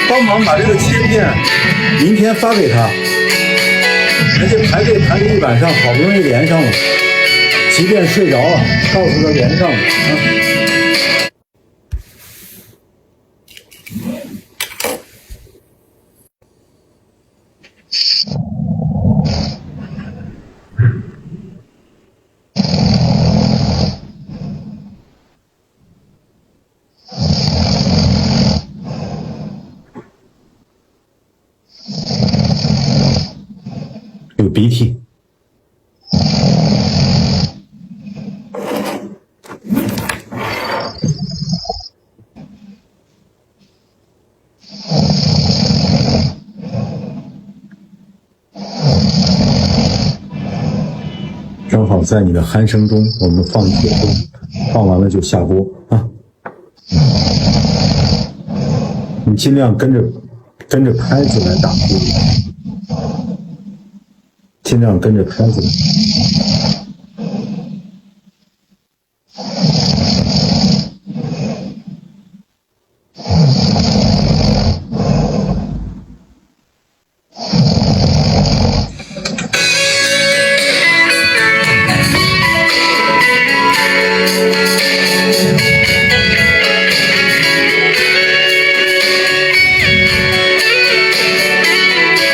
帮忙把这个切片明天发给他。人家排队排了一晚上，好不容易连上了，即便睡着了，告诉他连上了啊。有鼻涕。正好在你的鼾声中，我们放铁锅，放完了就下锅啊。你尽量跟着拍子来打锅。尽量跟着拍子。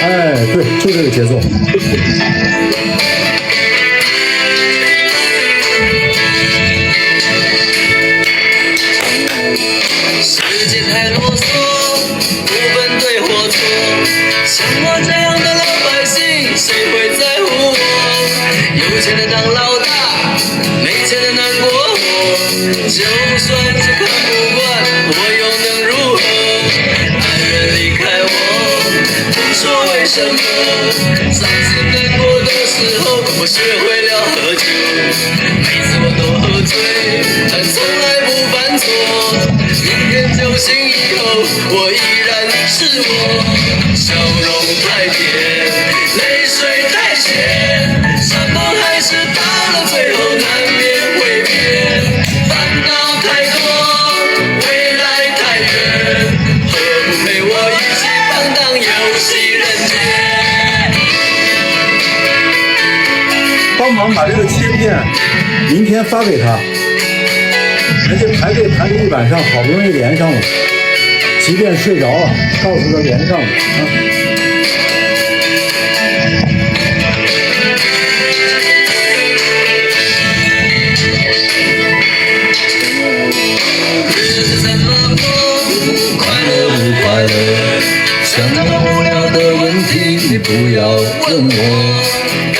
哎，对，就这个节奏。世界太啰嗦，不分对或错。像我这样的老百姓，谁会在乎我？有钱的当老大，没钱的难过活。就算是看不惯，我又能如何？爱人离开我，不说为什么。上次难过的时候，我学会了喝酒。每次我都喝醉，但从来不犯错。明天酒醒以后，我依然是我。笑容太甜，泪水太咸，什么还是到了最后难免会变。烦恼太多，未来太远，何不陪我一起放荡游戏人间？帮忙把这个切片明天发给他。人家排队排了一晚上，好不容易连上了，即便睡着了，告诉他连上了啊。日子怎么过？快乐不快乐？想那么无聊的问题，你不要问我。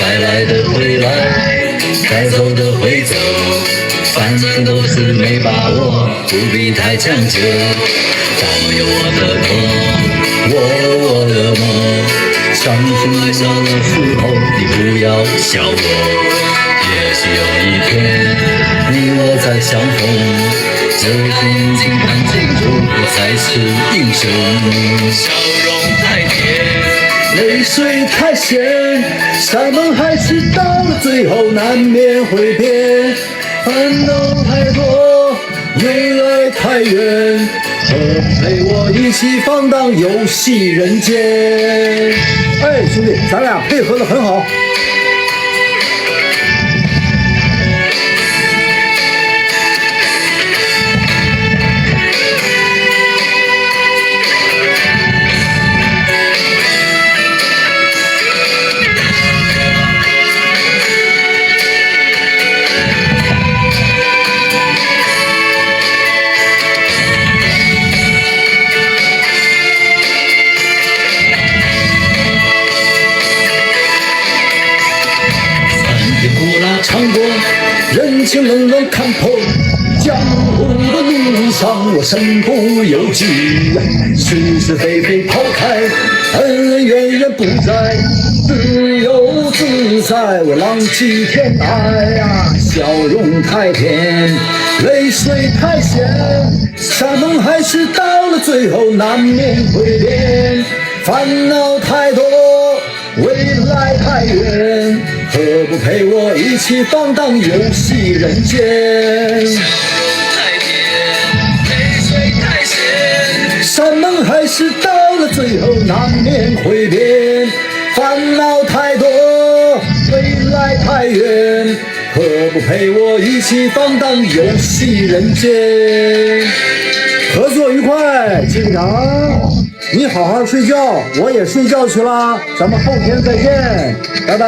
该来的会来，该走的会走。反正都是没把握，不必太强求。我有我的梦，我有我的梦。相信我的时候，你不要笑我。也许有一天，你我再相逢，这眼睛看清楚，我才是英雄。笑容太甜，泪水太咸，山盟海誓到了最后难免会变。烦恼太多，未来太远，何不陪我一起放荡游戏人间？哎，兄弟，咱俩配合得很好。唱过人情冷暖看破，江湖的路上我身不由己，是是非非抛开，恩恩怨怨不再，自由自在我浪迹天涯呀。笑容太甜，泪水太咸，山盟海誓到了最后难免会变。烦恼太多，未来太远，何不陪我一起放荡游戏人间？笑容太甜，泪水太咸，山盟海誓是到了最后难免会变，烦恼太多，未来太远，可不陪我一起放荡游戏人间？合作愉快，机长，你好好睡觉，我也睡觉去啦，咱们后天再见，拜拜。